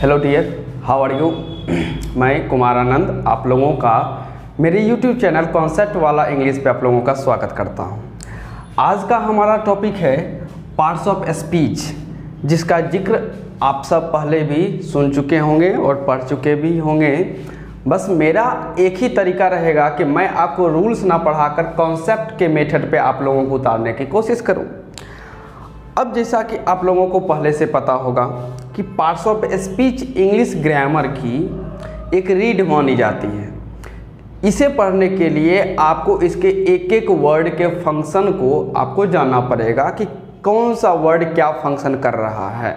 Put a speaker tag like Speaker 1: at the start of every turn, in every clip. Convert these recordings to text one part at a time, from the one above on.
Speaker 1: Hello dear, how are you. मैं कुमार आनंद आप लोगों का मेरे यूट्यूब चैनल कॉन्सेप्ट वाला इंग्लिश पे आप लोगों का स्वागत करता हूं। आज का हमारा टॉपिक है पार्ट्स ऑफ स्पीच, जिसका जिक्र आप सब पहले भी सुन चुके होंगे और पढ़ चुके भी होंगे। बस मेरा एक ही तरीका रहेगा कि मैं आपको रूल्स ना पढ़ाकर कॉन्सेप्ट के मेथड पे आप लोगों को उतारने की कोशिश करूं। अब जैसा कि आप लोगों को पहले से पता होगा कि parts of speech English grammar की एक रीड मानी जाती है। इसे पढ़ने के लिए आपको इसके एक एक वर्ड के फंक्शन को आपको जानना पड़ेगा कि कौन सा वर्ड क्या फंक्शन कर रहा है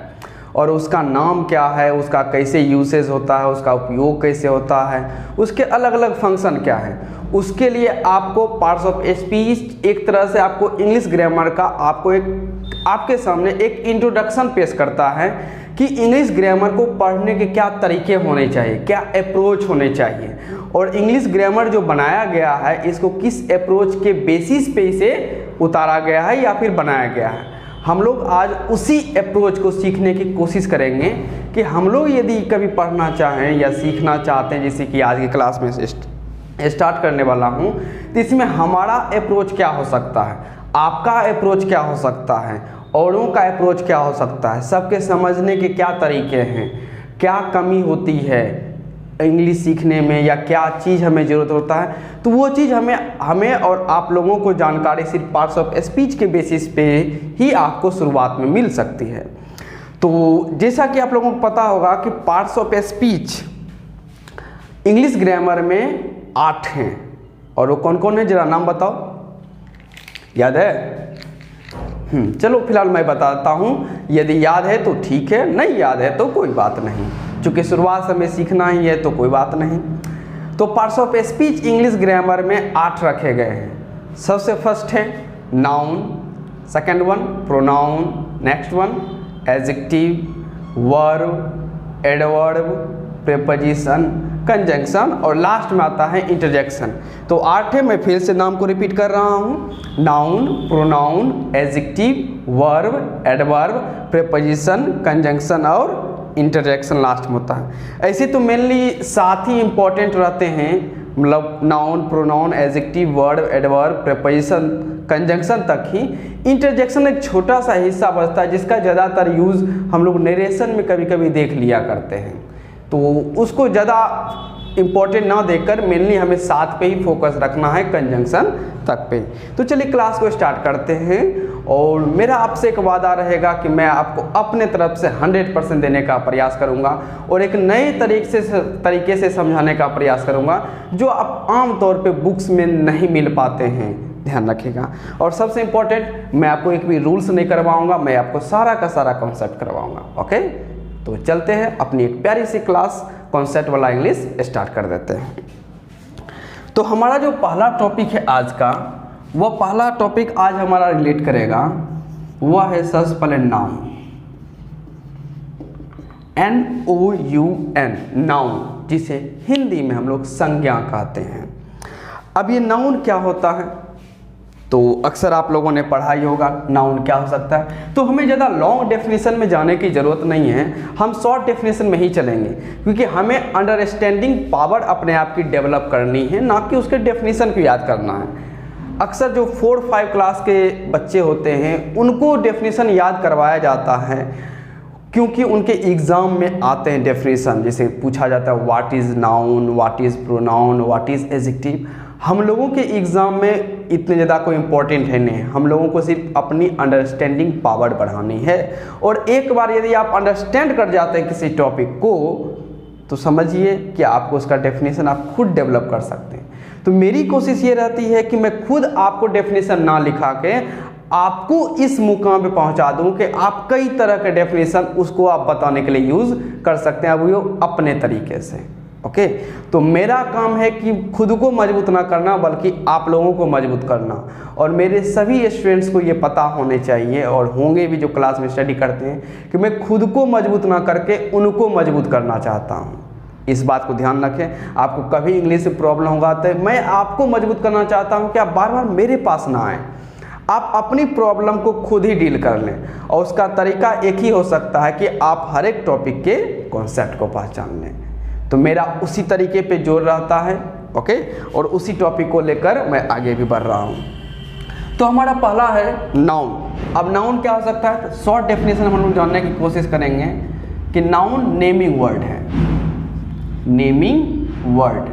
Speaker 1: और उसका नाम क्या है, उसका कैसे यूसेज होता है, उसका उपयोग कैसे होता है, उसके अलग अलग फंक्शन क्या है। उसके लिए आपको पार्ट्स ऑफ स्पीच एक तरह से आपको इंग्लिश ग्रामर का आपके सामने एक इंट्रोडक्शन पेश करता है कि इंग्लिश ग्रामर को पढ़ने के क्या तरीके होने चाहिए, क्या अप्रोच होने चाहिए और इंग्लिश ग्रामर जो बनाया गया है इसको किस अप्रोच के बेसिस पे इसे उतारा गया है या फिर बनाया गया है। हम लोग आज उसी अप्रोच को सीखने की कोशिश करेंगे कि हम लोग यदि कभी पढ़ना चाहें या सीखना चाहते हैं, जैसे कि आज की क्लास में स्टार्ट करने वाला हूं, तो इसमें हमारा अप्रोच क्या हो सकता है, आपका अप्रोच क्या हो सकता है, औरों का अप्रोच क्या हो सकता है, सबके समझने के क्या तरीके हैं, क्या कमी होती है इंग्लिश सीखने में या क्या चीज़ हमें ज़रूरत होता है, तो वो चीज़ हमें और आप लोगों को जानकारी सिर्फ पार्ट्स ऑफ स्पीच के बेसिस पे ही आपको शुरुआत में मिल सकती है। तो जैसा कि आप लोगों को पता होगा कि parts of speech English grammar में 8 हैं और वो कौन कौन है, जरा नाम बताओ, याद है? चलो फिलहाल मैं बताता हूँ, यदि याद है तो ठीक है, नहीं याद है तो कोई बात नहीं, चूँकि शुरुआत से हमें सीखना ही है तो कोई बात नहीं। तो parts of speech English grammar में 8 रखे गए हैं। सबसे फर्स्ट है noun, second one pronoun, next one adjective, verb, adverb, preposition, conjunction और लास्ट में आता है इंटरजेक्शन। तो 8 है, मैं फिर से नाम को रिपीट कर रहा हूँ। Noun, pronoun, adjective, verb, adverb, preposition, conjunction और इंटरजेक्शन लास्ट में होता है। ऐसे तो मेनली 7 ही इंपॉर्टेंट रहते हैं, मतलब noun, pronoun, adjective, verb, adverb, preposition, conjunction तक ही। इंटरजेक्शन एक छोटा सा हिस्सा बचता है जिसका ज़्यादातर यूज़ हम लोग नरेशन में कभी कभी देख लिया करते हैं, तो उसको ज़्यादा इम्पोर्टेंट ना देकर मेनली हमें 7 पे ही फोकस रखना है, कंजंक्शन तक पे। तो चलिए क्लास को स्टार्ट करते हैं और मेरा आपसे एक वादा रहेगा कि मैं आपको अपने तरफ से 100% देने का प्रयास करूंगा और एक नए तरीके से समझाने का प्रयास करूंगा जो आप आम तौर पे बुक्स में नहीं मिल पाते हैं, ध्यान रखिएगा। और सबसे इम्पोर्टेंट, मैं आपको एक भी रूल्स नहीं करवाऊँगा, मैं आपको सारा का सारा कॉन्सेप्ट करवाऊँगा। ओके, तो चलते हैं अपनी एक प्यारी सी क्लास कॉन्सेप्ट वाला इंग्लिश स्टार्ट कर देते हैं। तो हमारा जो पहला टॉपिक है आज का, वह पहला टॉपिक आज हमारा रिलेट करेगा, वह है सबसे पहले नाउन, NOUN, नाउन, जिसे हिंदी में हम लोग संज्ञा कहते हैं। अब ये नाउन क्या होता है, तो अक्सर आप लोगों ने पढ़ा ही होगा नाउन क्या हो सकता है। तो हमें ज़्यादा लॉन्ग डेफिनेशन में जाने की ज़रूरत नहीं है, हम शॉर्ट डेफिनेशन में ही चलेंगे, क्योंकि हमें अंडरस्टैंडिंग पावर अपने आप की डेवलप करनी है, ना कि उसके डेफिनेशन को याद करना है। अक्सर जो 4-5 क्लास के बच्चे होते हैं उनको डेफिनेशन याद करवाया जाता है, क्योंकि उनके एग्ज़ाम में आते हैं डेफिनेशन, जैसे पूछा जाता है what is noun, what is pronoun, what is adjective. हम लोगों के एग्ज़ाम में इतने ज़्यादा कोई इम्पोर्टेंट है नहीं, हम लोगों को सिर्फ अपनी अंडरस्टैंडिंग पावर बढ़ानी है। और एक बार यदि आप अंडरस्टैंड कर जाते हैं किसी टॉपिक को, तो समझिए कि आपको उसका डेफिनेशन आप खुद डेवलप कर सकते हैं। तो मेरी कोशिश ये रहती है कि मैं खुद आपको डेफिनेशन ना लिखा के आपको इस मुकाम पे पहुंचा दूं कि आप कई तरह के डेफिनेशन उसको आप बताने के लिए यूज़ कर सकते हैं, वो अपने तरीके से। ओके, तो मेरा काम है कि खुद को मजबूत ना करना बल्कि आप लोगों को मजबूत करना, और मेरे सभी स्टूडेंट्स को ये पता होने चाहिए और होंगे भी जो क्लास में स्टडी करते हैं कि मैं खुद को मजबूत ना करके उनको मजबूत करना चाहता हूँ। इस बात को ध्यान रखें। आपको कभी इंग्लिश से प्रॉब्लम होगा तो मैं आपको मजबूत करना चाहता हूँ कि आप बार बार मेरे पास ना आएँ, आप अपनी प्रॉब्लम को खुद ही डील कर लें, और उसका तरीका एक ही हो सकता है कि आप हर एक टॉपिक के कॉन्सेप्ट को पहचान लें। तो मेरा उसी तरीके पे जोर रहता है, ओके, और उसी टॉपिक को लेकर मैं आगे भी बढ़ रहा हूँ। तो हमारा पहला है नाउन। अब नाउन क्या हो सकता है, शॉर्ट डेफिनेशन हम लोग जानने की कोशिश करेंगे कि नाउन नेमिंग वर्ड है, naming word,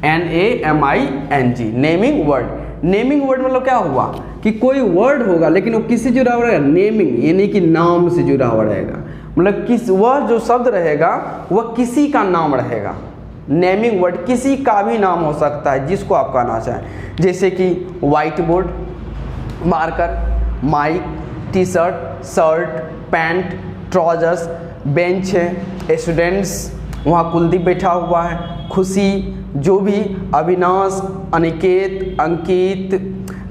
Speaker 1: NAMING, naming word. Naming word मतलब क्या हुआ कि कोई वर्ड होगा लेकिन वो किससे जुड़ा हुआ रहेगा, नेमिंग यानी कि नाम से जुड़ा हुआ रहेगा, मतलब किस वह जो शब्द रहेगा वह किसी का नाम रहेगा। नेमिंग वर्ड किसी का भी नाम हो सकता है जिसको आप कहना चाहें, जैसे कि white board, marker, mic, T shirt, shirt, pant, trousers, bench है, स्टूडेंट्स, वहाँ कुलदीप बैठा हुआ है, खुशी, जो भी, अविनाश, अनिकेत, अंकित,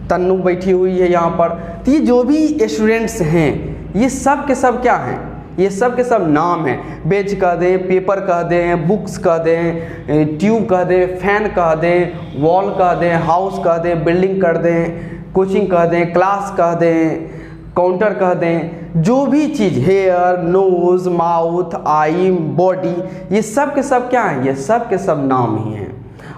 Speaker 1: तन्नू बैठी हुई है यहाँ पर। तो ये जो भी स्टूडेंट्स हैं ये सब के सब क्या हैं, ये सब के सब नाम हैं। बेंच कह दें, पेपर कह दें, बुक्स कह दें, ट्यूब कह दें, फैन कह दें, वॉल कह दें, हाउस कह दें, बिल्डिंग कर दें, कोचिंग कह दें, क्लास कह दें, काउंटर कह दें, जो भी चीज़, हेयर, नोज, माउथ, आई, बॉडी, ये सब के सब क्या हैं, ये सब के सब नाम ही हैं।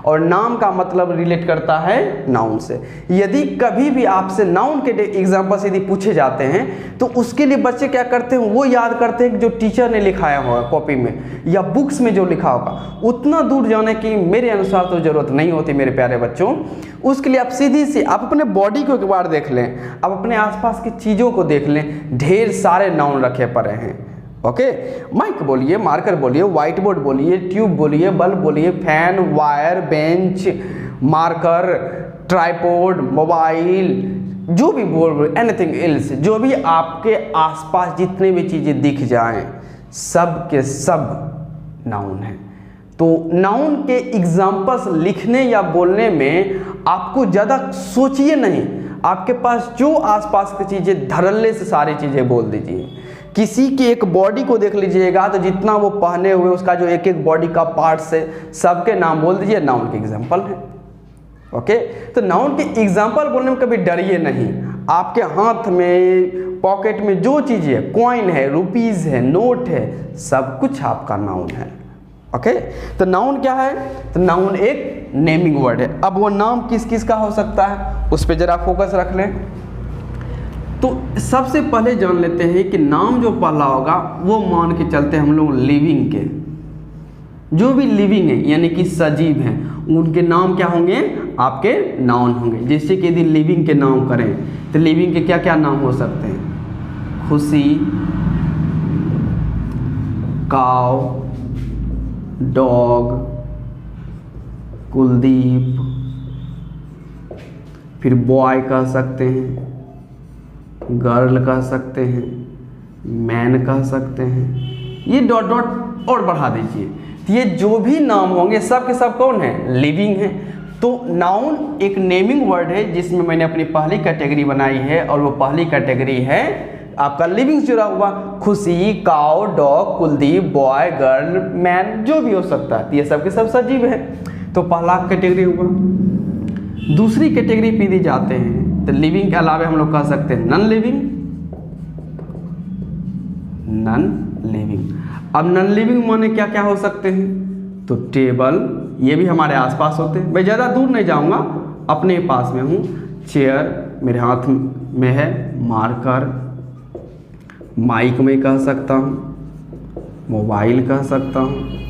Speaker 1: और नाम का मतलब रिलेट करता है नाउन से। यदि कभी भी आपसे नाउन के एग्जाम्पल से यदि पूछे जाते हैं तो उसके लिए बच्चे क्या करते हैं, वो याद करते हैं कि जो टीचर ने लिखाया होगा कॉपी में या बुक्स में जो लिखा होगा। उतना दूर जाने की मेरे अनुसार तो ज़रूरत नहीं होती मेरे प्यारे बच्चों। उसके लिए आप सीधी सी आप अपने बॉडी को एक बार देख लें, आप अपने आसपास की चीज़ों को देख लें, ढेर सारे नाउन रखे पड़े हैं। ओके, माइक बोलिए, मार्कर बोलिए, व्हाइट बोर्ड बोलिए, ट्यूब बोलिए, बल्ब बोलिए, fan, wire, bench, marker, tripod, mobile, जो भी बोल, एनीथिंग एल्स, जो भी आपके आसपास जितने भी चीज़ें दिख जाएं सब के सब नाउन हैं। तो नाउन के एग्जाम्पल्स लिखने या बोलने में आपको ज़्यादा सोचिए नहीं, आपके पास जो आसपास की चीज़ें धड़ल्ले से सारी चीज़ें बोल दीजिए। किसी की एक बॉडी को देख लीजिएगा तो जितना वो पहने हुए उसका जो एक एक बॉडी का पार्ट्स है सबके नाम बोल दीजिए, नाउन के एग्जाम्पल है। ओके, तो नाउन के एग्जाम्पल बोलने में कभी डरिए नहीं। आपके हाथ में, पॉकेट में जो चीज़ है, कॉइन है, रुपीज़ है, नोट है, सब कुछ आपका नाउन है। ओके, तो नाउन क्या है, तो नाउन एक नेमिंग वर्ड है। अब वो नाम किस किस का हो सकता है उस पर ज़रा फोकस रख लें। तो सबसे पहले जान लेते हैं कि नाम जो पहला होगा वो मान के चलते हम लोग लिविंग के, जो भी लिविंग है यानी कि सजीव हैं उनके नाम क्या होंगे, आपके नाउन होंगे। जैसे कि यदि लिविंग के नाम करें तो लिविंग के क्या क्या नाम हो सकते हैं, खुशी, काव, डॉग, कुलदीप, फिर बॉय कह सकते हैं, गर्ल कह सकते हैं, मैन कह सकते हैं, ये डॉट डॉट और बढ़ा दीजिए। तो ये जो भी नाम होंगे सब के सब कौन है, लिविंग है। तो नाउन एक नेमिंग वर्ड है जिसमें मैंने अपनी पहली कैटेगरी बनाई है और वो पहली कैटेगरी है आपका लिविंग से जुड़ा हुआ, खुशी, cow, dog, Kuldeep, boy, girl, man, जो भी हो सकता है, ये सब के सब सजीव है। तो पहला कैटेगरी हुआ। दूसरी कैटेगरी पे दी जाते हैं तो लिविंग के अलावा हम लोग कह सकते हैं नॉन लिविंग, नॉन लिविंग। अब नॉन लिविंग माने क्या क्या हो सकते हैं, तो टेबल, ये भी हमारे आसपास होते हैं, मैं ज़्यादा दूर नहीं जाऊंगा, अपने पास में हूँ। चेयर मेरे हाथ में है, मार्कर, माइक में कह सकता हूँ, मोबाइल कह सकता हूँ,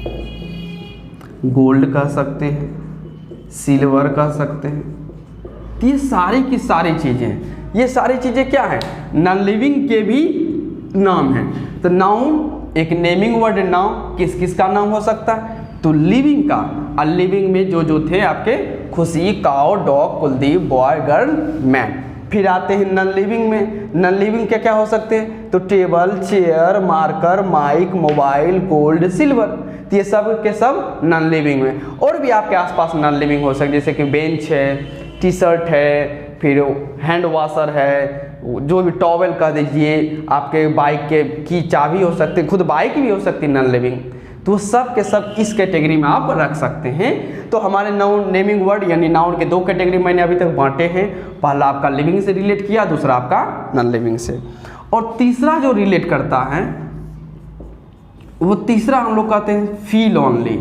Speaker 1: गोल्ड कह सकते हैं, सिल्वर कह सकते हैं। तो ये सारी की सारी चीज़ें हैं, ये सारी चीज़ें क्या हैं, नॉन लिविंग के भी नाम हैं। तो नाउन एक नेमिंग वर्ड है। नाउन किस किस का नाम हो सकता है, तो लिविंग का, और लिविंग में जो जो थे आपके Khushi, cow, dog, Kuldeep, boy, girl, man. फिर आते हैं नॉन लिविंग में। नॉन लिविंग क्या क्या हो सकते हैं, तो table, chair, marker, mic, mobile, gold, silver. तो ये सब के सब नॉन लिविंग में। और भी आपके आसपास नॉन लिविंग हो सकते, जैसे कि बेंच है, टी शर्ट है, फिर हैंड वॉशर है, जो भी टॉवेल कह दीजिए, आपके बाइक के की चाबी हो सकती है, खुद बाइक भी हो सकती है नॉन लिविंग। तो वो सब के सब इस कैटेगरी में आप रख सकते हैं। तो हमारे नाउन नेमिंग वर्ड यानी नाउन के दो कैटेगरी मैंने अभी तक बांटे हैं। पहला आपका लिविंग से रिलेट किया, दूसरा आपका नॉन लिविंग से। और तीसरा जो रिलेट करता है वो तीसरा हम लोग कहते हैं फील ओनली।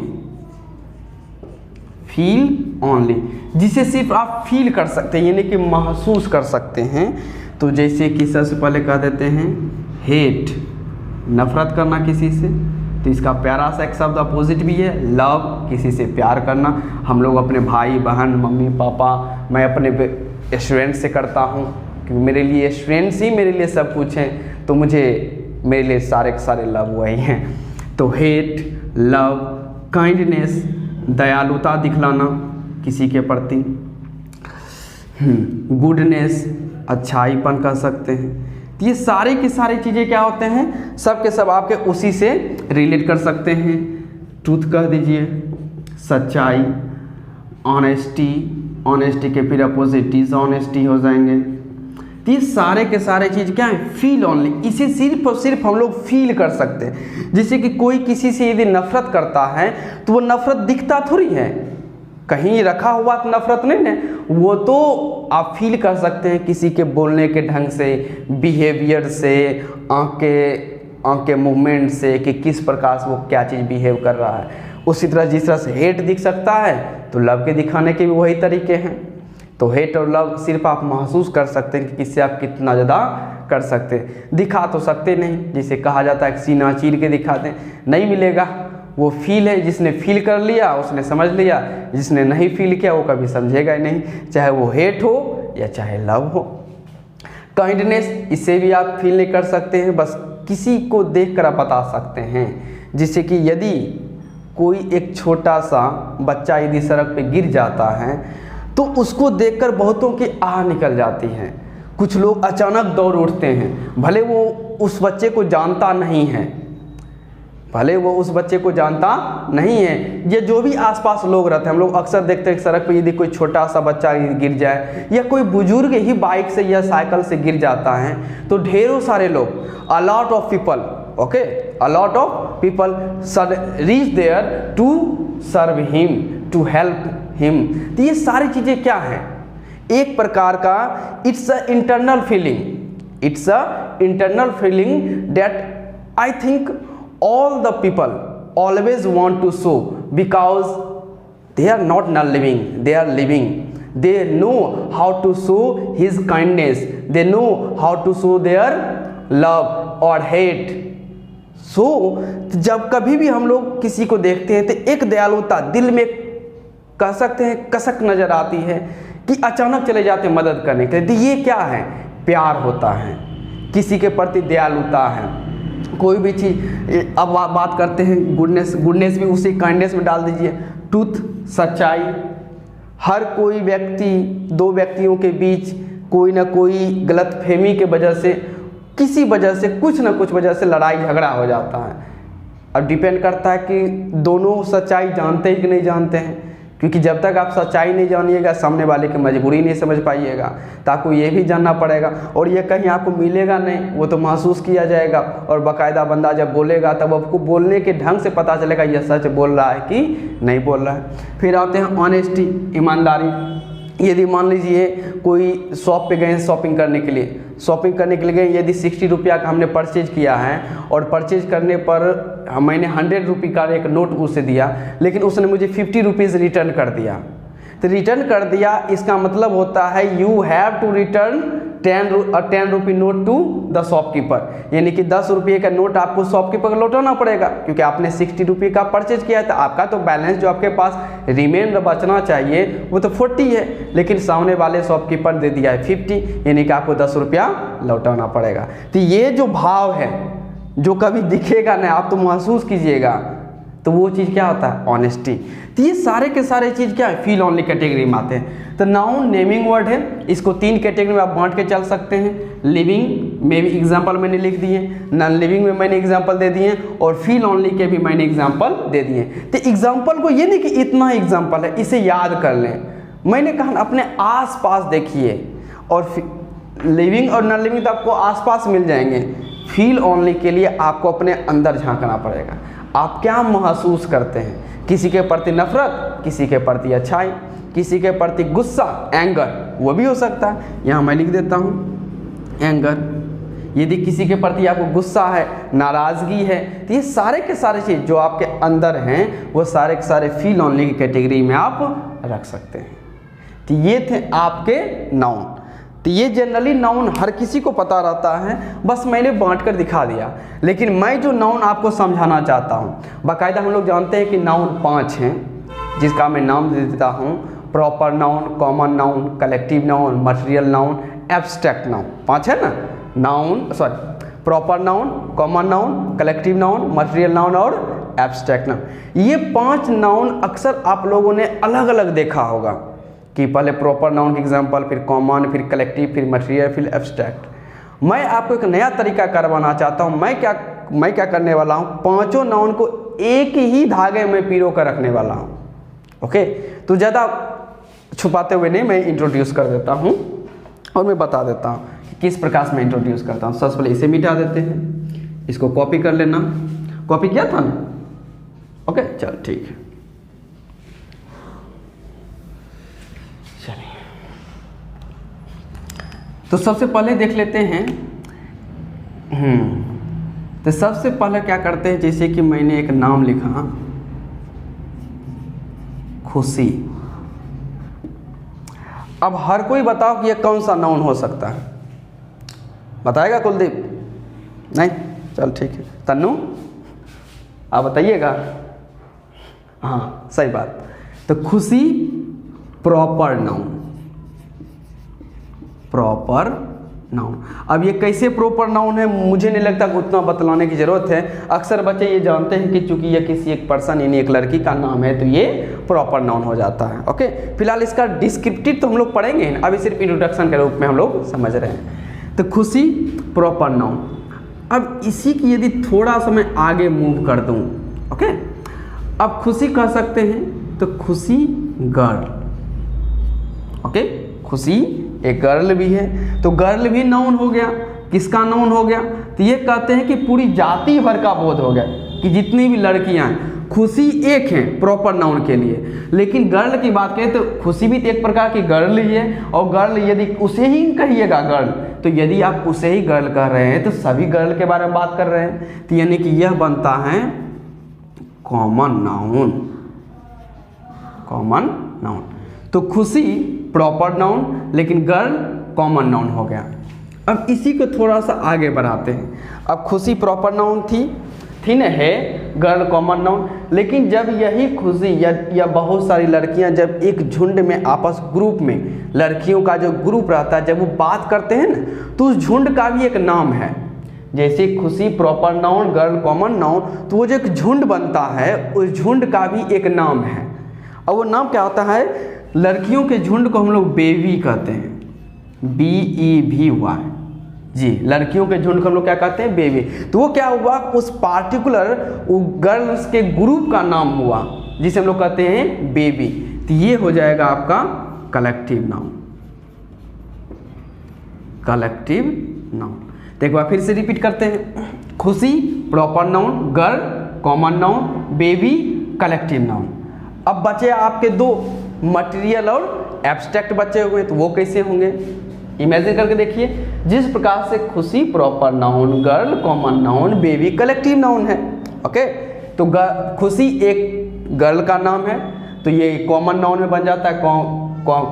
Speaker 1: फील ओनली, जिसे सिर्फ आप फील कर सकते हैं यानी कि महसूस कर सकते हैं। तो जैसे कि सबसे पहले कह देते हैं हेट, नफरत करना किसी से, तो इसका प्यारा सा एक शब्द अपोजिट भी है लव, किसी से प्यार करना। हम लोग अपने भाई बहन मम्मी पापा, मैं अपने स्टूडेंट से करता हूँ क्योंकि मेरे लिए स्टूडेंट्स ही मेरे लिए सब कुछ हैं, तो मुझे मेरे लिए सारे के सारे लव वही हैं। तो हेट, लव, काइंडनेस, दयालुता दिखलाना किसी के प्रति, गुडनेस, अच्छाईपन कर सकते हैं। तो ये सारे की सारी चीज़ें क्या होते हैं, सब के सब आपके उसी से रिलेट कर सकते हैं। ट्रूथ कह दीजिए, सच्चाई, ऑनेस्टी, ऑनेस्टी के फिर अपोजिट डिसऑनेस्टी हो जाएंगे। तो ये सारे के सारे चीज़ क्या है, फील ओनली, इसे सिर्फ और सिर्फ हम लोग फील कर सकते हैं। जैसे कि कोई किसी से यदि नफरत करता है तो वो नफरत दिखता थोड़ी है, कहीं रखा हुआ तो नफरत नहीं है, वो तो आप फील कर सकते हैं किसी के बोलने के ढंग से, बिहेवियर से, आँख के मूवमेंट से कि किस प्रकार से वो क्या चीज़ बिहेव कर रहा है। उसी तरह जिस तरह से हेट दिख सकता है तो लव के दिखाने के भी वही तरीके हैं। तो हेट और लव सिर्फ आप महसूस कर सकते हैं कि किससे आप कितना ज़्यादा कर सकते हैं, दिखा तो सकते नहीं। जिसे कहा जाता है सीना चीर के दिखा दें, नहीं मिलेगा। वो फील है, जिसने फील कर लिया उसने समझ लिया, जिसने नहीं फील किया वो कभी समझेगा ही नहीं, चाहे वो हेट हो या चाहे लव हो। काइंडनेस, इसे भी आप फील नहीं कर सकते हैं, बस किसी को देखकर आप बता सकते हैं। जिससे कि यदि कोई एक छोटा सा बच्चा यदि सड़क पे गिर जाता है तो उसको देखकर बहुतों की आह निकल जाती है। कुछ लोग अचानक दौड़ उठते हैं, भले वो उस बच्चे को जानता नहीं है, भले वो उस बच्चे को जानता नहीं है। ये जो भी आसपास लोग रहते हैं, हम लोग अक्सर देखते हैं सड़क पे यदि कोई छोटा सा बच्चा गिर जाए या कोई बुजुर्ग ही बाइक से या साइकिल से गिर जाता है तो ढेरों सारे लोग, a lot of people, okay, a lot of people reach there to serve him, to help him। तो ये सारी चीज़ें क्या हैं, एक प्रकार का it's a internal feeling, it's a internal feeling that I think all the people always want to show because they are not living, they are living, they know how to show his kindness, they know how to show their love or hate। so जब कभी भी हम लोग किसी को देखते हैं तो एक दयालुता दिल में कह सकते हैं कसक नजर आती है कि अचानक चले जाते हैं मदद करने के लिए। तो ये क्या है, प्यार होता है, किसी के प्रति दयालुता है। कोई भी चीज़, अब बात करते हैं गुडनेस, गुडनेस भी उसी काइंडनेस में डाल दीजिए। ट्रूथ, सच्चाई, हर कोई व्यक्ति, दो व्यक्तियों के बीच कोई ना कोई गलतफहमी के वजह से, किसी वजह से, कुछ ना कुछ वजह से लड़ाई झगड़ा हो जाता है। अब डिपेंड करता है कि दोनों सच्चाई जानते हैं कि नहीं जानते हैं, क्योंकि जब तक आप सच्चाई नहीं जानिएगा सामने वाले की मजबूरी नहीं समझ पाइएगा। तो आपको ये भी जानना पड़ेगा, और ये कहीं आपको मिलेगा नहीं, वो तो महसूस किया जाएगा। और बाकायदा बंदा जब बोलेगा तब आपको बोलने के ढंग से पता चलेगा ये सच बोल रहा है कि नहीं बोल रहा है। फिर आते हैं ऑनेस्टी, ईमानदारी। यदि मान लीजिए कोई शॉप पे गए शॉपिंग करने के लिए, शॉपिंग करने के लिए गए, यदि 60 रुपया का हमने परचेज किया है और परचेज करने पर मैंने 100 रुपये का एक नोट उसे दिया, लेकिन उसने मुझे 50 रुपीज़ रिटर्न कर दिया। तो रिटर्न कर दिया इसका मतलब होता है you have to return 10 rupee note to the shopkeeper, यानी कि 10 रुपये का नोट आपको शॉपकीपर को लौटाना पड़ेगा, क्योंकि आपने 60 रुपये का परचेज किया है। तो आपका तो बैलेंस जो आपके पास रिमेन बचना चाहिए वो तो 40 है, लेकिन सामने वाले शॉपकीपर दे दिया है 50, यानी कि आपको 10 रुपया लौटाना पड़ेगा। तो ये जो भाव है जो कभी दिखेगा नहीं, आप तो महसूस कीजिएगा, तो वो चीज़ क्या होता है, ऑनेस्टी। तो ये सारे के सारे चीज़ क्या है, फील ओनली कैटेगरी में आते हैं। तो नाउन नेमिंग वर्ड है, इसको 3 कैटेगरी में आप बांट के चल सकते हैं। लिविंग में भी एग्जाम्पल मैंने लिख दिए, नॉन लिविंग में मैंने एग्जाम्पल दे दिए, और फील ओनली के भी मैंने एग्जाम्पल दे दिए। तो एग्जाम्पल को ये नहीं कि इतना एग्जाम्पल है इसे याद कर लें, मैंने कहा अपने आस पास देखिए, और लिविंग और नॉन लिविंग तो आपको आस पास मिल जाएंगे। फील ओनली के लिए आपको अपने अंदर झांकना पड़ेगा। आप क्या महसूस करते हैं, किसी के प्रति नफरत, किसी के प्रति अच्छाई, किसी के प्रति गुस्सा, एंगर, वो भी हो सकता है। यहाँ मैं लिख देता हूँ एंगर। यदि किसी के प्रति आपको गुस्सा है, नाराज़गी है, तो ये सारे के सारे चीज़ जो आपके अंदर हैं वो सारे के सारे फील ओनली की कैटेगरी में आप रख सकते हैं। तो ये थे आपके नाउन। तो ये जनरली नाउन हर किसी को पता रहता है, बस मैंने बांट कर दिखा दिया। लेकिन मैं जो नाउन आपको समझाना चाहता हूँ, बाकायदा हम लोग जानते हैं कि नाउन 5 हैं, जिसका मैं नाम दे देता हूँ proper noun, common noun, collective noun, material noun, abstract noun. 5 है ना, noun sorry proper noun, common noun, collective noun, material noun और एब्स्ट्रैक्ट नाउन। ये 5 नाउन अक्सर आप लोगों ने अलग अलग देखा होगा कि पहले प्रॉपर नाउन की एग्जांपल, फिर कॉमन, फिर कलेक्टिव, फिर मटेरियल, फिर एब्स्ट्रैक्ट। मैं आपको एक नया तरीका करवाना चाहता हूँ। मैं क्या करने वाला हूँ, 5 नाउन को एक ही धागे में पिरो कर रखने वाला हूँ। ओके, तो ज़्यादा छुपाते हुए नहीं, मैं इंट्रोड्यूस कर देता हूँ और मैं बता देता हूँ कि किस प्रकार से मैं इंट्रोड्यूस करता हूँ। सबसे पहले इसे मिटा देते हैं, इसको कॉपी कर लेना। कॉपी किया था ना? ओके, चल ठीक है। चलिए, तो सबसे पहले देख लेते हैं। तो सबसे पहले क्या करते हैं, जैसे कि मैंने एक नाम लिखा खुशी। अब हर कोई बताओ कि यह कौन सा नाउन हो सकता है, बताएगा कुलदीप? नहीं, चल ठीक है। तन्नू आप बताइएगा। हाँ, सही बात। तो खुशी प्रॉपर नाउन, प्रॉपर नाउन। अब ये कैसे प्रॉपर नाउन है, मुझे नहीं लगता कि उतना बतलाने की जरूरत है। अक्सर बच्चे ये जानते हैं कि चूंकि ये किसी एक पर्सन यानी एक लड़की का नाम है तो ये प्रॉपर नाउन हो जाता है। ओके, फिलहाल इसका डिस्क्रिप्टिव तो हम लोग पढ़ेंगे, अभी सिर्फ इंट्रोडक्शन के रूप में हम लोग समझ रहे हैं। तो खुशी प्रॉपर नाउन। अब इसी की यदि थोड़ा सा मैं आगे मूव कर दूं, ओके, अब खुशी कह सकते हैं तो खुशी गर्ल। ओके, खुशी एक गर्ल भी है, तो गर्ल भी नाउन हो गया। किसका नाउन हो गया? तो ये कहते हैं कि पूरी जाति भर का बोध हो गया कि जितनी भी लड़कियां हैं, खुशी एक है प्रॉपर नाउन के लिए। लेकिन गर्ल की बात करें तो खुशी भी एक प्रकार की गर्ल ही है, और गर्ल यदि उसे ही कहिएगा गर्ल, तो यदि आप उसे ही गर्ल कह रहे हैं तो सभी गर्ल के बारे में बात कर रहे हैं। तो यानी कि यह बनता है कॉमन नाउन, कॉमन नाउन। तो खुशी प्रॉपर नाउन, लेकिन गर्ल कॉमन नाउन हो गया। अब इसी को थोड़ा सा आगे बढ़ाते हैं। अब खुशी प्रॉपर नाउन थी ना, है, गर्ल कॉमन नाउन। लेकिन जब यही खुशी या बहुत सारी लड़कियां जब एक झुंड में आपस ग्रुप में, लड़कियों का जो ग्रुप रहता है, जब वो बात करते हैं ना, तो उस झुंड का भी एक नाम है। जैसे खुशी proper noun, girl common noun, तो वो जो एक झुंड बनता है उस झुंड का भी एक नाम है। और वो नाम क्या होता है? लड़कियों के झुंड को हम लोग बेबी कहते हैं, BEVY जी। लड़कियों के झुंड को हम लोग क्या कहते हैं? बेबी। तो वो क्या हुआ, उस पार्टिकुलर वो गर्ल्स के ग्रुप का नाम हुआ जिसे हम लोग कहते हैं बेबी। तो ये हो जाएगा आपका कलेक्टिव नाउन, कलेक्टिव नाउन। तो एक बार फिर से रिपीट करते हैं। खुशी proper noun, girl common noun, baby collective noun. अब बचे आपके 2 मटेरियल और एब्स्ट्रैक्ट बचे हुए, तो वो कैसे होंगे? इमेजिन करके देखिए। जिस प्रकार से खुशी proper noun, girl common noun, baby collective noun है। ओके, तो खुशी एक गर्ल का नाम है तो ये कॉमन नाउन में बन जाता है,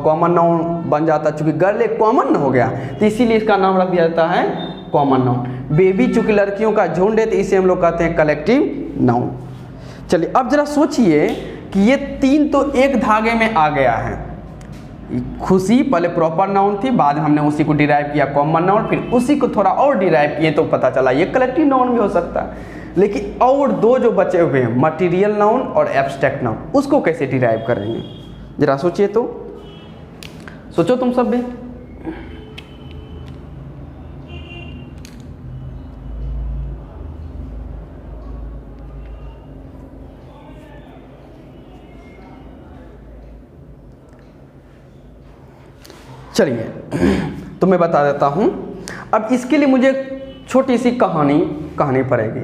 Speaker 1: कॉमन नाउन बन जाता है। चूंकि गर्ल एक कॉमन हो गया तो इसीलिए इसका नाम रख दिया जाता है कॉमन नाउन। बेबी चूंकि लड़कियों का झुंड है तो इसे हम लोग कहते हैं कलेक्टिव नाउन। चलिए, अब जरा सोचिए कि ये 3 तो एक धागे में आ गया है। खुशी पहले प्रॉपर नाउन थी, बाद में हमने उसी को डिराइव किया कॉमन नाउन, फिर उसी को थोड़ा और डिराइव किए तो पता चला ये कलेक्टिव नाउन भी हो सकता है। लेकिन और 2 जो बचे हुए हैं, मटेरियल नाउन और एब्स्ट्रैक्ट नाउन, उसको कैसे डिराइव करेंगे? जरा सोचिए, तो सोचो तुम सब भी। चलिए, तो मैं बता देता हूं। अब इसके लिए मुझे छोटी सी कहानी पड़ेगी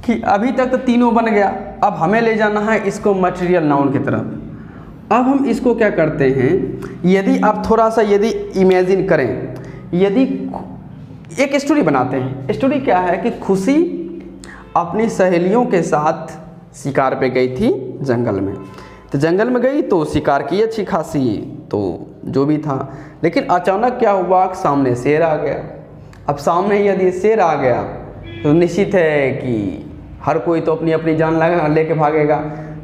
Speaker 1: कि अभी तक तो तीनों बन गया, अब हमें ले जाना है इसको मटेरियल नाउन की तरफ। अब हम इसको क्या करते हैं, यदि आप थोड़ा सा यदि इमेजिन करें, यदि एक स्टोरी बनाते हैं। स्टोरी क्या है कि खुशी अपनी सहेलियों के साथ शिकार पे गई थी जंगल में। तो जंगल में गई तो शिकार की अच्छी खासी, तो जो भी था, लेकिन अचानक क्या हुआ, सामने शेर आ गया। अब सामने यदि शेर आ गया तो निश्चित है कि हर कोई तो अपनी अपनी जान लेके भागेगा।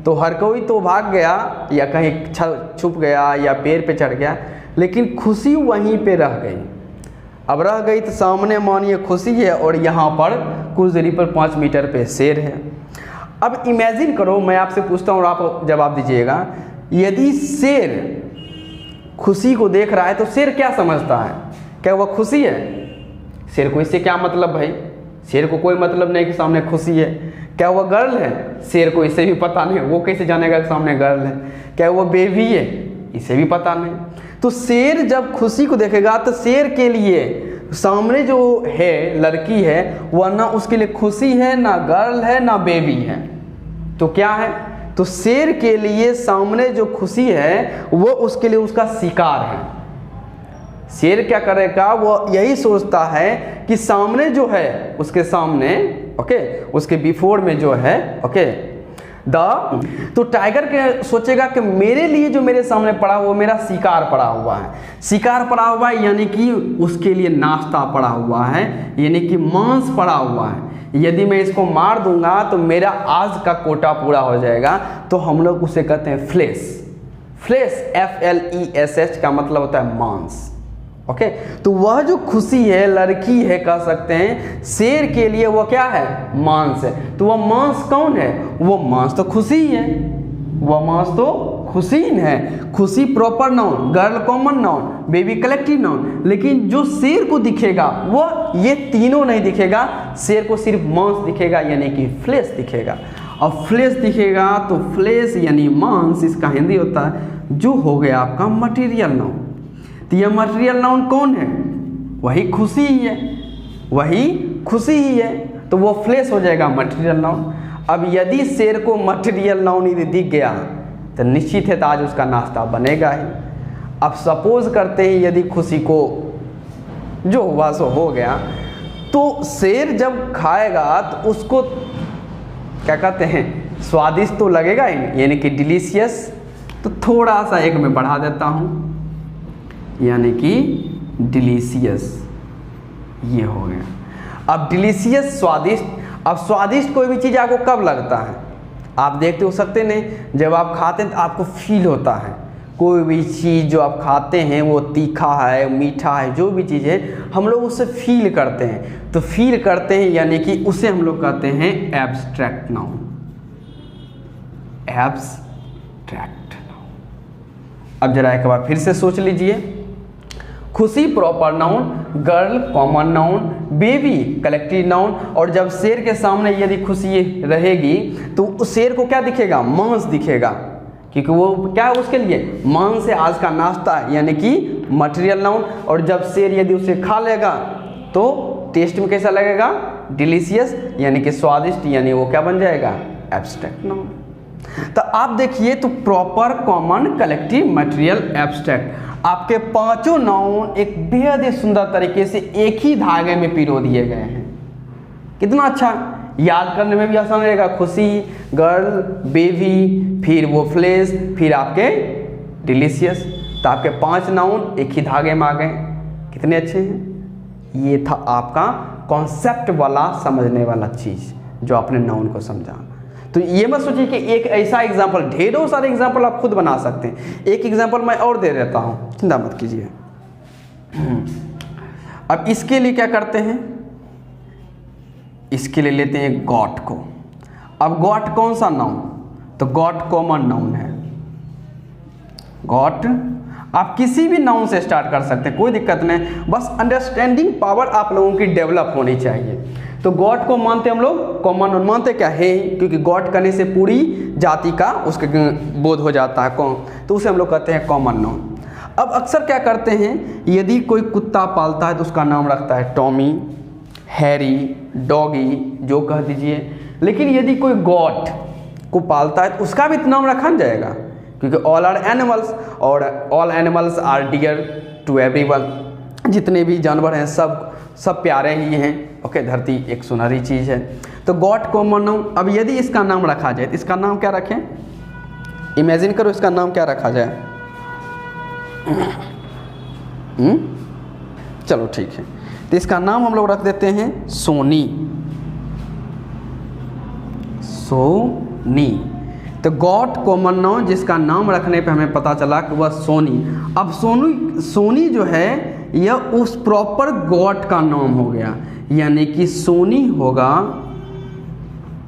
Speaker 1: तो हर कोई तो भाग गया या कहीं छुप गया या पेड़ पे चढ़ गया, लेकिन खुशी वहीं पे रह गई। अब रह गई तो सामने मानिए खुशी है और यहाँ पर कुछ दूरी पर 5 मीटर पे शेर है। अब इमेजिन करो, मैं आपसे पूछता हूँ और आप जवाब दीजिएगा, यदि शेर खुशी को देख रहा है तो शेर क्या समझता है? क्या वह खुशी है? शेर को इससे क्या मतलब भाई? शेर को कोई मतलब नहीं कि सामने खुशी है। क्या वह गर्ल है? शेर को इसे भी पता नहीं, वो कैसे जानेगा कि सामने गर्ल है? क्या वह बेबी है? इसे भी पता नहीं। तो शेर जब खुशी को देखेगा तो शेर के लिए सामने जो है लड़की है वह ना उसके लिए खुशी है, ना गर्ल है, ना बेबी है। तो क्या है? तो शेर के लिए सामने जो खुशी है वो उसके लिए उसका शिकार है। शेर क्या करेगा, वो यही सोचता है कि सामने जो है उसके सामने, ओके, उसके बिफोर में जो है, ओके, तो टाइगर के सोचेगा कि मेरे लिए जो मेरे सामने पड़ा वो मेरा शिकार पड़ा हुआ है। शिकार पड़ा हुआ है यानी कि उसके लिए नाश्ता पड़ा हुआ है, यानी कि मांस पड़ा हुआ है। यदि मैं इसको मार दूंगा तो मेरा आज का कोटा पूरा हो जाएगा। तो हम लोग उसे कहते हैं फ्लेश। फ्लेश FLESH का मतलब होता है मांस। ओके, तो वह जो खुशी है, लड़की है, कह सकते हैं शेर के लिए वो क्या है? मांस है। तो वह मांस कौन है? वो मांस तो खुशी है, वह मांस तो खुशी है। खुशी proper noun, girl common noun, baby collective noun. लेकिन जो शेर को दिखेगा वो ये तीनों नहीं दिखेगा, शेर को सिर्फ मांस दिखेगा, यानी कि फ्लेश दिखेगा। और फ्लेश दिखेगा तो फ्लेश यानी मांस, इसका हिंदी होता है जो हो गया आपका मटेरियल नाउन। तो यह मटेरियल नाउन कौन है? वही खुशी ही है, वही खुशी ही है। तो वो फ्लेश हो जाएगा मटेरियल नाउन। अब यदि शेर को मटेरियल नाउन यदि दिख गया तो निश्चित है तो आज उसका नाश्ता बनेगा ही। अब सपोज करते हैं यदि खुशी को जो हुआ सो हो गया, तो शेर जब खाएगा तो उसको क्या कहते हैं, स्वादिष्ट तो लगेगा ही, यानी कि डिलीशियस। तो थोड़ा सा एक मैं बढ़ा देता हूँ, यानी कि डिलीशियस, ये हो गया। अब डिलीशियस स्वादिष्ट। अब स्वादिष्ट कोई भी चीज़ आपको कब लगता है? आप देखते हो सकते नहीं, जब आप खाते हैं तो आपको फील होता है। कोई भी चीज़ जो आप खाते हैं वो तीखा है, मीठा है, जो भी चीज़ है हम लोग उससे फील करते हैं। तो फील करते हैं यानी कि उसे हम लोग कहते हैं एब्स्ट्रैक्ट नाउन। Abstract noun. अब जरा एक बार फिर से सोच लीजिए, खुशी proper noun, girl common noun, baby collective noun. और जब शेर के सामने यदि खुशी रहेगी तो उस शेर को क्या दिखेगा? मांस दिखेगा, क्योंकि वो क्या है उसके लिए? मांस है, आज का नाश्ता है, यानी कि मटेरियल नाउन। और जब शेर यदि उसे खा लेगा तो टेस्ट में कैसा लगेगा? डिलीशियस, यानी कि स्वादिष्ट, यानी वो क्या बन जाएगा? Abstract noun. तो आप देखिए, तो proper, common, collective, material, abstract, आपके पांचों नाउन एक बेहद ही सुंदर तरीके से एक ही धागे में पिरो दिए गए हैं। कितना अच्छा, याद करने में भी आसान रहेगा। खुशी, गर्ल, बेबी, फिर वो फ्लेश, फिर आपके डिलीशियस। तो आपके 5 नाउन एक ही धागे में आ गए। कितने अच्छे हैं। ये था आपका कॉन्सेप्ट वाला, समझने वाला चीज़ जो आपने नाउन को समझा। तो ये मत सोचिए कि एक ऐसा एग्जाम्पल, ढेरों सारे एग्जाम्पल आप खुद बना सकते हैं। एक एग्जाम्पल मैं और दे देता हूँ, चिंता मत कीजिए। अब इसके लिए क्या करते हैं, इसके लिए लेते हैं गॉट को। अब गॉट कौन सा नाउन? तो गॉट कॉमन नाउन है। गॉट आप किसी भी नाउन से स्टार्ट कर सकते हैं, कोई दिक्कत नहीं, बस अंडरस्टैंडिंग पावर आप लोगों की डेवलप होनी चाहिए। तो गॉड को मानते हम लोग कॉमन नाउन, मानते क्या है, क्योंकि गॉड करने से पूरी जाति का उसके बोध हो जाता है कौन, तो उसे हम लोग कहते हैं कॉमन नाउन। अब अक्सर क्या करते हैं, यदि कोई कुत्ता पालता है तो उसका नाम रखता है टॉमी, हैरी, डॉगी जो कह दीजिए। लेकिन यदि कोई गॉट को पालता है तो उसका भी नाम रखा जाएगा, क्योंकि ऑल आर एनिमल्स और all animals are dear to everyone. जितने भी जानवर हैं सब प्यारे ही हैं। ओके, धरती एक सुनहरी चीज़ है। तो गॉट कॉमन नाउन। अब यदि इसका नाम रखा जाए तो इसका नाम क्या रखें? इमेजिन करो इसका नाम क्या रखा जाए। चलो ठीक है, तो इसका नाम हम लोग रख देते हैं सोनी। सोनी तो गॉट कॉमन नाउन, जिसका नाम रखने पे हमें पता चला कि वह सोनी। अब सोनी जो है यह उस प्रॉपर गॉट का नाम हो गया, यानी कि सोनी होगा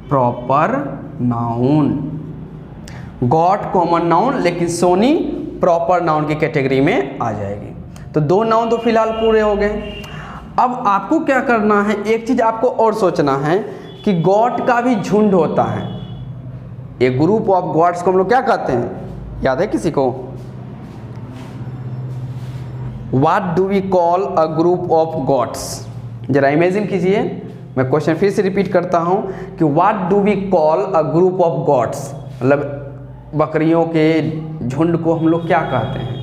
Speaker 1: proper noun. Got common noun, लेकिन सोनी प्रॉपर नाउन की कैटेगरी में आ जाएगी। तो दो नाउन तो फिलहाल पूरे हो गए। अब आपको क्या करना है, एक चीज़ आपको और सोचना है कि गॉड का भी झुंड होता है। एक ग्रुप ऑफ गॉड्स को हम लोग क्या कहते हैं, याद है किसी को? What do we call a group of gods? जरा इमेजिन कीजिए, मैं क्वेश्चन फिर से रिपीट करता हूं कि what do we call a group of gods, मतलब बकरियों के झुंड को हम लोग क्या कहते हैं?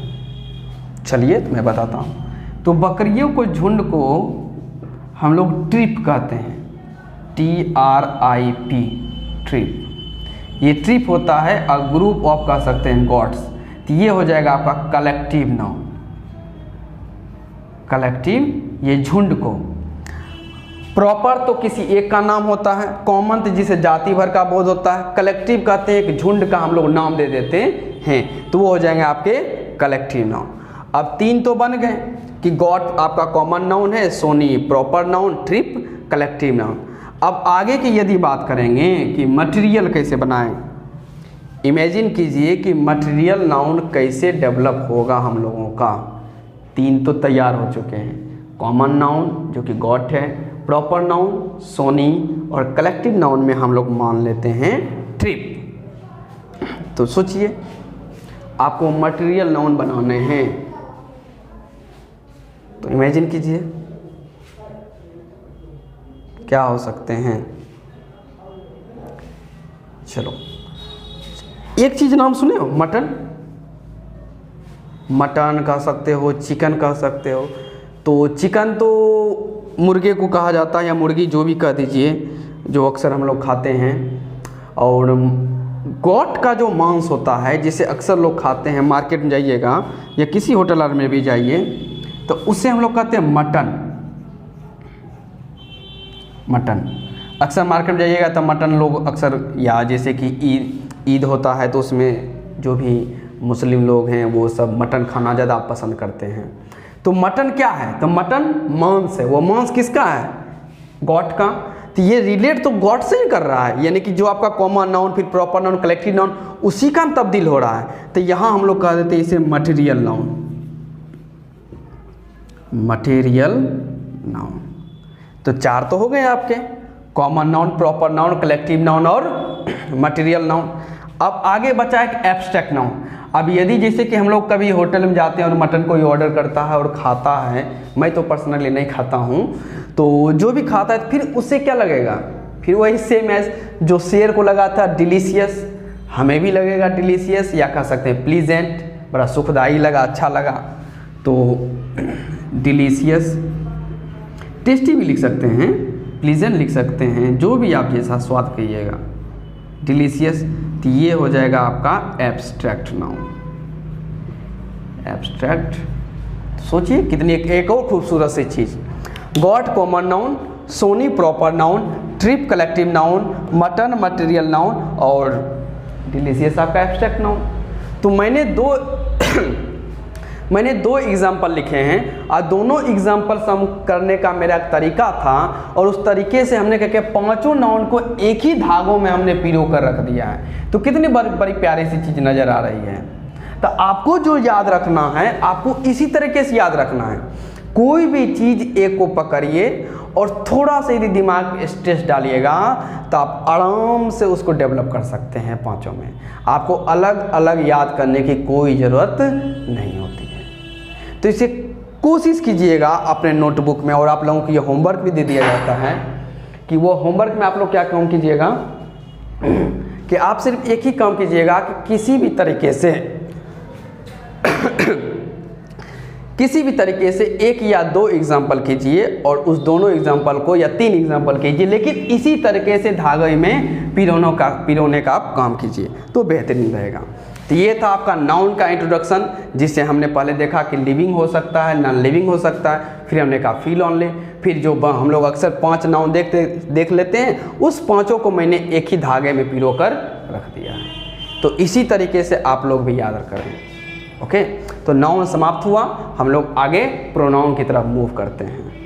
Speaker 1: चलिए तो मैं बताता हूँ। तो बकरियों को झुंड को हम लोग ट्रिप कहते हैं, TRIP, ट्रिप। ये ट्रिप होता है अ ग्रुप ऑफ कह सकते हैं गॉड्स। तो ये हो जाएगा आपका कलेक्टिव नाउन। कलेक्टिव ये झुंड को। प्रॉपर तो किसी एक का नाम होता है, कॉमन तो जिसे जाति भर का बोध होता है, कलेक्टिव कहते हैं कि झुंड का हम लोग नाम दे देते हैं, तो वो हो जाएंगे आपके कलेक्टिव नाउन। अब तीन तो बन गए कि गॉड आपका कॉमन नाउन है, Soni proper noun, trip collective noun. अब आगे की यदि बात करेंगे कि मटेरियल कैसे बनाएं, इमेजिन कीजिए कि मटेरियल नाउन कैसे डेवलप होगा हम लोगों का। तीन तो तैयार हो चुके हैं, कॉमन नाउन जो कि गॉड है, प्रॉपर नाउन सोनी, और कलेक्टिव नाउन में हम लोग मान लेते हैं ट्रिप। तो सोचिए आपको मटेरियल नाउन बनाने हैं, तो इमेजिन कीजिए क्या हो सकते हैं। चलो एक चीज नाम सुने हो, मटन। मटन कह सकते हो, चिकन कह सकते हो। तो चिकन तो मुर्गे को कहा जाता है, या मुर्गी जो भी कह दीजिए, जो अक्सर हम लोग खाते हैं। और गॉट का जो मांस होता है जिसे अक्सर लोग खाते हैं, मार्केट में जाइएगा या किसी होटल में भी जाइए तो उससे हम लोग कहते हैं मटन। मटन अक्सर मार्केट में जाइएगा तो मटन लोग अक्सर, या जैसे कि ईद होता है तो उसमें जो भी मुस्लिम लोग हैं वो सब मटन खाना ज़्यादा पसंद करते हैं। तो मटन क्या है, तो मटन मांस है। वो मांस किसका है, गॉड का। तो ये रिलेट तो गॉड से ही कर रहा है, यानी कि जो आपका कॉमन नाउन, फिर प्रॉपर नाउन, कलेक्टिव नाउन, उसी का तब्दील हो रहा है। तो यहाँ हम लोग कह देते हैं इसे मटेरियल नाउन। Material noun. तो चार तो हो गए आपके, common noun, proper noun, collective noun और मटेरियल नाउन। अब आगे बचा एक एब्स्ट्रैक्ट नाउन। अब यदि जैसे कि हम लोग कभी होटल में जाते हैं और मटन कोई ऑर्डर करता है और खाता है, मैं तो पर्सनली नहीं खाता हूँ, तो जो भी खाता है फिर उससे क्या लगेगा, फिर वही सेम एज जो शेर को लगा था डिलीशियस, हमें भी लगेगा डिलीशियस, या कह सकते हैं प्लीजेंट, बड़ा सुखदाई लगा, अच्छा लगा। तो डिलीशियस, टेस्टी भी लिख सकते हैं, प्लीजेंट लिख सकते हैं, जो भी आप जैसा स्वाद कहिएगा, डिलीशियस। तो ये हो जाएगा आपका एब्स्ट्रैक्ट नाउन। एब्स्ट्रैक्ट, सोचिए कितनी एक और खूबसूरत सी चीज़, god common noun, Sony proper noun, trip collective noun, mutton material noun और डिलीशियस आपका एब्स्ट्रैक्ट नाउन। तो मैंने दो एग्जाम्पल लिखे हैं और दोनों एग्जाम्पल सम करने का मेरा तरीका था, और उस तरीके से हमने क्या पांचों नाउन को एक ही धागों में हमने पिरो कर रख दिया है। तो कितनी बड़ी प्यारी सी चीज़ नज़र आ रही है। तो आपको जो याद रखना है, आपको इसी तरीके से याद रखना है। कोई भी चीज़ एक को पकड़िए और थोड़ा सा यदि दिमाग में स्ट्रेस डालिएगा तो आप आराम से उसको डेवलप कर सकते हैं पांचों में। आपको अलग अलग याद करने की कोई ज़रूरत नहीं होती है। तो इसे कोशिश कीजिएगा अपने नोटबुक में, और आप लोगों को ये होमवर्क भी दे दिया जाता है कि वो होमवर्क में आप लोग क्या काम कीजिएगा कि आप सिर्फ एक ही काम कीजिएगा कि किसी भी तरीके से एक या दो एग्जाम्पल कीजिए, और उस दोनों एग्जाम्पल को या 3 एग्जाम्पल कीजिए, लेकिन इसी तरीके से धागे में पिरोने का आप काम कीजिए तो बेहतरीन रहेगा। तो ये था आपका नाउन का इंट्रोडक्शन, जिससे हमने पहले देखा कि लिविंग हो सकता है, नॉन लिविंग हो सकता है, फिर हमने कहा फील ओनली, फिर जो हम लोग अक्सर 5 नाउन देख लेते हैं, उस 5 को मैंने एक ही धागे में पिरो कर रख दिया है। तो इसी तरीके से आप लोग भी याद करें। ओके, तो नाउन समाप्त हुआ, हम लोग आगे प्रोनाउन की तरफ मूव करते हैं।